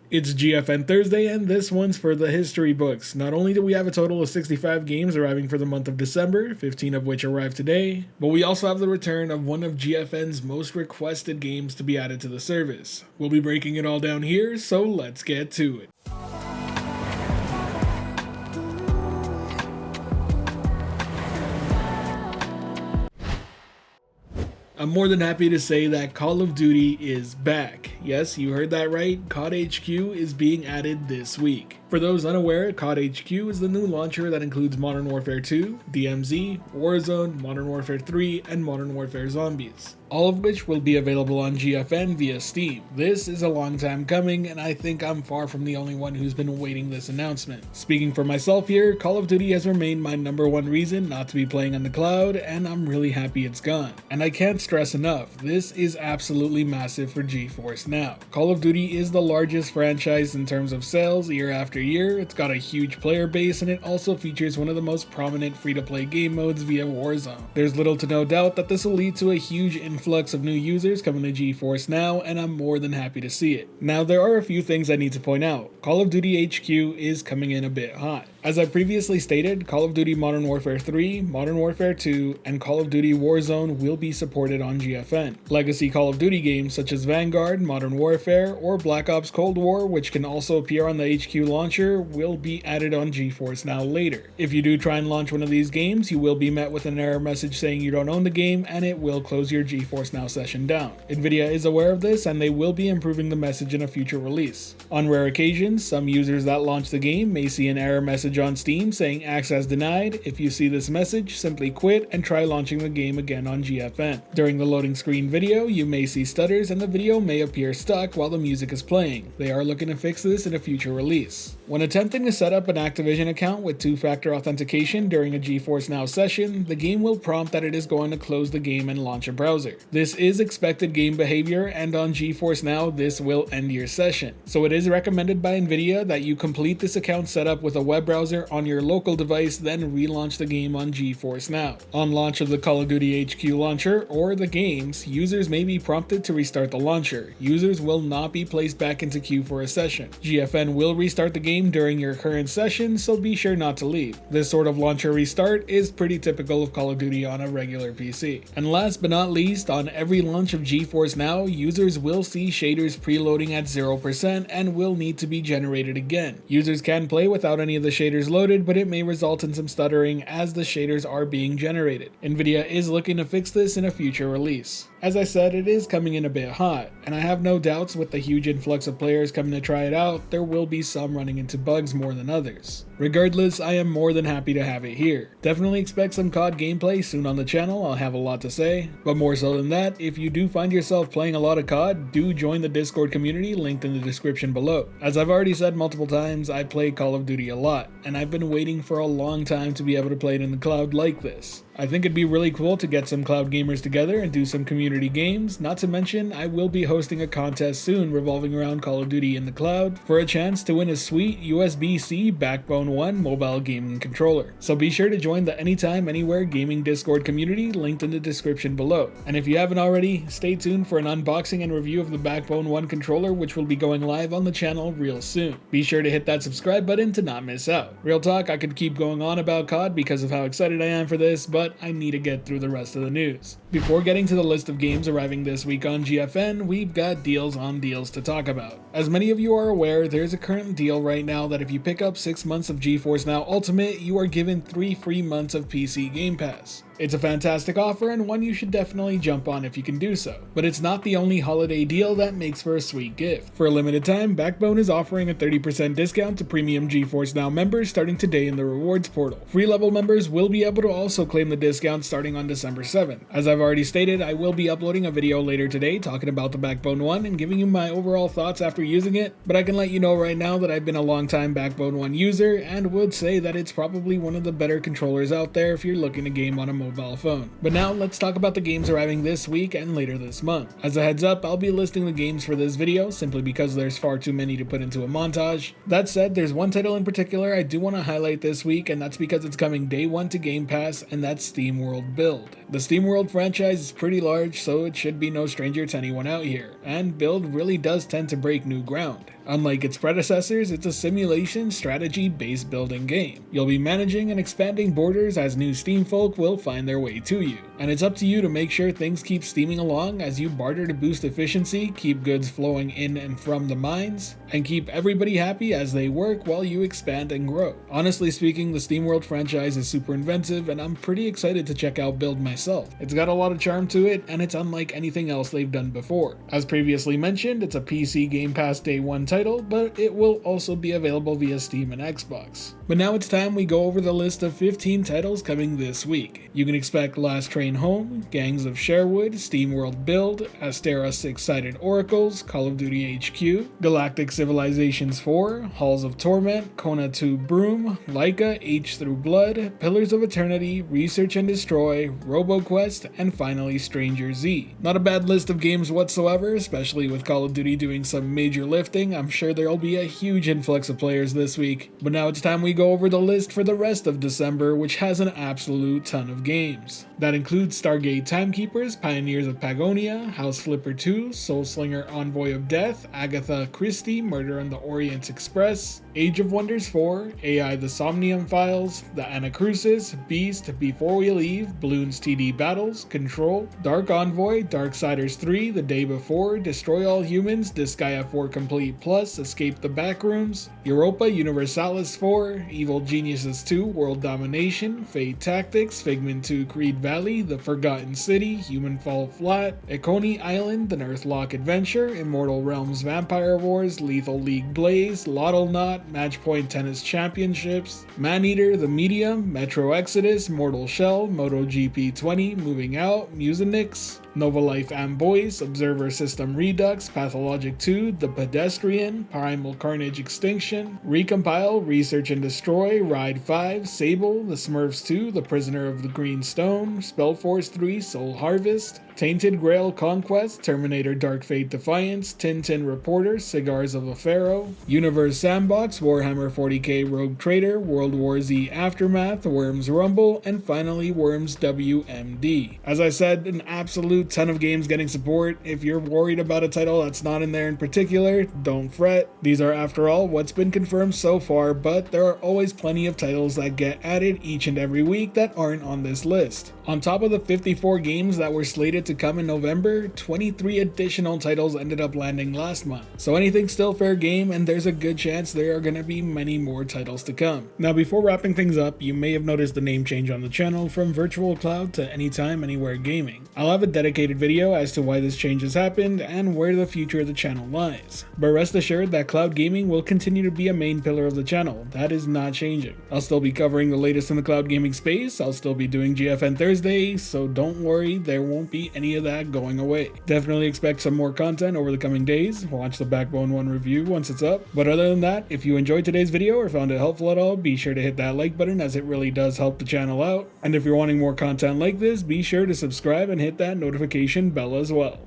It's GFN Thursday, and this one's for the history books. Not only do we have a total of 65 games arriving for the month of December, 15 of which arrived today, but we also have the return of one of GFN's most requested games to be added to the service. We'll be breaking it all down here, so let's get to it. I'm more than happy to say that Call of Duty is back. Yes, you heard that right, COD HQ is being added this week. For those unaware, COD HQ is the new launcher that includes Modern Warfare 2, DMZ, Warzone, Modern Warfare 3, and Modern Warfare Zombies, all of which will be available on GFN via Steam. This is a long time coming, and I think I'm far from the only one who's been awaiting this announcement. Speaking for myself here, Call of Duty has remained my #1 reason not to be playing on the cloud, and I'm really happy it's gone. And I can't stress enough, this is absolutely massive for GeForce Now. Call of Duty is the largest franchise in terms of sales year after year. It's got a huge player base, and it also features one of the most prominent free-to-play game modes via Warzone. There's little to no doubt that this will lead to a huge influx of new users coming to GeForce Now, and I'm more than happy to see it. Now, there are a few things I need to point out. Call of Duty HQ is coming in a bit hot. As I previously stated, Call of Duty Modern Warfare 3, Modern Warfare 2, and Call of Duty Warzone will be supported on GFN. Legacy Call of Duty games such as Vanguard, Modern Warfare, or Black Ops Cold War, which can also appear on the HQ launcher, will be added on GeForce Now later. If you do try and launch one of these games, you will be met with an error message saying you don't own the game, and it will close your GeForce Now session down. Nvidia is aware of this, and they will be improving the message in a future release. On rare occasions, some users that launch the game may see an error message on Steam saying access denied. If you see this message, simply quit and try launching the game again on GFN. During the loading screen video, you may see stutters and the video may appear stuck while the music is playing. They are looking to fix this in a future release. When attempting to set up an Activision account with two-factor authentication during a GeForce Now session, the game will prompt that it is going to close the game and launch a browser. This is expected game behavior, and on GeForce Now, this will end your session. So it is recommended by Nvidia that you complete this account setup with a web browser on your local device, then relaunch the game on GeForce Now. On launch of the Call of Duty HQ launcher or the games, users may be prompted to restart the launcher. Users will not be placed back into queue for a session. GFN will restart the game during your current session, so be sure not to leave. This sort of launcher restart is pretty typical of Call of Duty on a regular PC. And last but not least, on every launch of GeForce Now, users will see shaders preloading at 0% and will need to be generated again. Users can play without any of the shaders loaded, but it may result in some stuttering as the shaders are being generated. Nvidia is looking to fix this in a future release. As I said, it is coming in a bit hot, and I have no doubts with the huge influx of players coming to try it out, there will be some running into bugs more than others. Regardless, I am more than happy to have it here. Definitely expect some COD gameplay soon on the channel, I'll have a lot to say. But more so than that, if you do find yourself playing a lot of COD, do join the Discord community linked in the description below. As I've already said multiple times, I play Call of Duty a lot, and I've been waiting for a long time to be able to play it in the cloud like this. I think it'd be really cool to get some cloud gamers together and do some community games, not to mention I will be hosting a contest soon revolving around Call of Duty in the cloud for a chance to win a sweet USB-C Backbone 1 mobile gaming controller. So be sure to join the Anytime Anywhere Gaming Discord community linked in the description below. And if you haven't already, stay tuned for an unboxing and review of the Backbone 1 controller, which will be going live on the channel real soon. Be sure to hit that subscribe button to not miss out. Real talk, I could keep going on about COD because of how excited I am for this, but I need to get through the rest of the news. Before getting to the list of games arriving this week on GFN, we've got deals on deals to talk about. As many of you are aware, there's a current deal right now that if you pick up 6 months of GeForce Now Ultimate, you are given 3 free months of PC Game Pass. It's a fantastic offer and one you should definitely jump on if you can do so. But it's not the only holiday deal that makes for a sweet gift. For a limited time, Backbone is offering a 30% discount to premium GeForce Now members starting today in the rewards portal. Free level members will be able to also claim the discount starting on December 7th. As I've already stated, I will be uploading a video later today talking about the Backbone 1 and giving you my overall thoughts after using it, but I can let you know right now that I've been a long time Backbone 1 user and would say that it's probably one of the better controllers out there if you're looking to game on a mobile phone. But now let's talk about the games arriving this week and later this month. As a heads up, I'll be listing the games for this video simply because there's far too many to put into a montage. That said, there's one title in particular I do want to highlight this week, and that's because it's coming day 1 to Game Pass, and that's SteamWorld Build. The SteamWorld franchise is pretty large, so it should be no stranger to anyone out here, and Build really does tend to break new ground. Unlike its predecessors, it's a simulation strategy based building game. You'll be managing and expanding borders as new Steam folk will find their way to you. And it's up to you to make sure things keep steaming along as you barter to boost efficiency, keep goods flowing in and from the mines, and keep everybody happy as they work while you expand and grow. Honestly speaking, the SteamWorld franchise is super inventive and I'm pretty excited to check out Build myself. It's got a lot of charm to it and it's unlike anything else they've done before. As previously mentioned, it's a PC Game Pass Day 1 title, but it will also be available via Steam and Xbox. But now it's time we go over the list of 15 titles coming this week. You can expect Last Train Home, Gangs of Sherwood, SteamWorld Build, Astera Six-Sided Oracles, Call of Duty HQ, Galactic Civilizations 4, Halls of Torment, Kona 2 Broom, Laika H Through Blood, Pillars of Eternity, Research and Destroy, RoboQuest, and finally Stranger Z. Not a bad list of games whatsoever, especially with Call of Duty doing some major lifting. I'm sure there'll be a huge influx of players this week. But now it's time we go over the list for the rest of December, which has an absolute ton of games. That includes Stargate Timekeepers, Pioneers of Pagonia, House Flipper 2, Soulslinger Envoy of Death, Agatha Christie, Murder on the Orient Express, Age of Wonders 4, AI The Somnium Files, The Anacrusis, Beast, Before We Leave, Bloons TD Battles, Control, Dark Envoy, Darksiders 3, The Day Before, Destroy All Humans, Disgaea 4 Complete Plus, Escape the Backrooms, Europa Universalis 4, Evil Geniuses 2, World Domination, Fate Tactics, Figment 2 Creed Valley, The Forgotten City, Human Fall Flat, Econi Island, The Earthlock Adventure, Immortal Realms Vampire Wars, Lethal League Blaze, Lottle Knot, Matchpoint Tennis Championships, Maneater, The Medium, Metro Exodus, Mortal Shell, MotoGP 20, Moving Out, Musinix, Nova Life Amboise, Observer System Redux, Pathologic 2, The Pedestrian, Primal Carnage Extinction, Recompile, Research and Destroy, Ride 5, Sable, The Smurfs 2, The Prisoner of the Green Stone, Spellforce 3, Soul Harvest, Tainted Grail Conquest, Terminator Dark Fate Defiance, Tintin Reporter, Cigars of a Pharaoh, Universe Sandbox, Warhammer 40k Rogue Trader, World War Z Aftermath, Worms Rumble, and finally Worms WMD. As I said, an absolute ton of games getting support. If you're worried about a title that's not in there in particular, don't fret. These are, after all, what's been confirmed so far, but there are always plenty of titles that get added each and every week that aren't on this list. On top of the 54 games that were slated to come in November, 23 additional titles ended up landing last month. So anything's still fair game, and there's a good chance there are going to be many more titles to come. Now, before wrapping things up, you may have noticed the name change on the channel from Virtual Cloud to Anytime Anywhere Gaming. I'll have a dedicated video as to why this change has happened and where the future of the channel lies. But rest assured that cloud gaming will continue to be a main pillar of the channel. That is not changing. I'll still be covering the latest in the cloud gaming space. I'll still be doing GFN Thursday, so don't worry, there won't be any of that going away. Definitely expect some more content over the coming days. Watch the Backbone 1 review once it's up. But other than that, if you enjoyed today's video or found it helpful at all, be sure to hit that like button as it really does help the channel out. And if you're wanting more content like this, be sure to subscribe and hit that notification bell as well.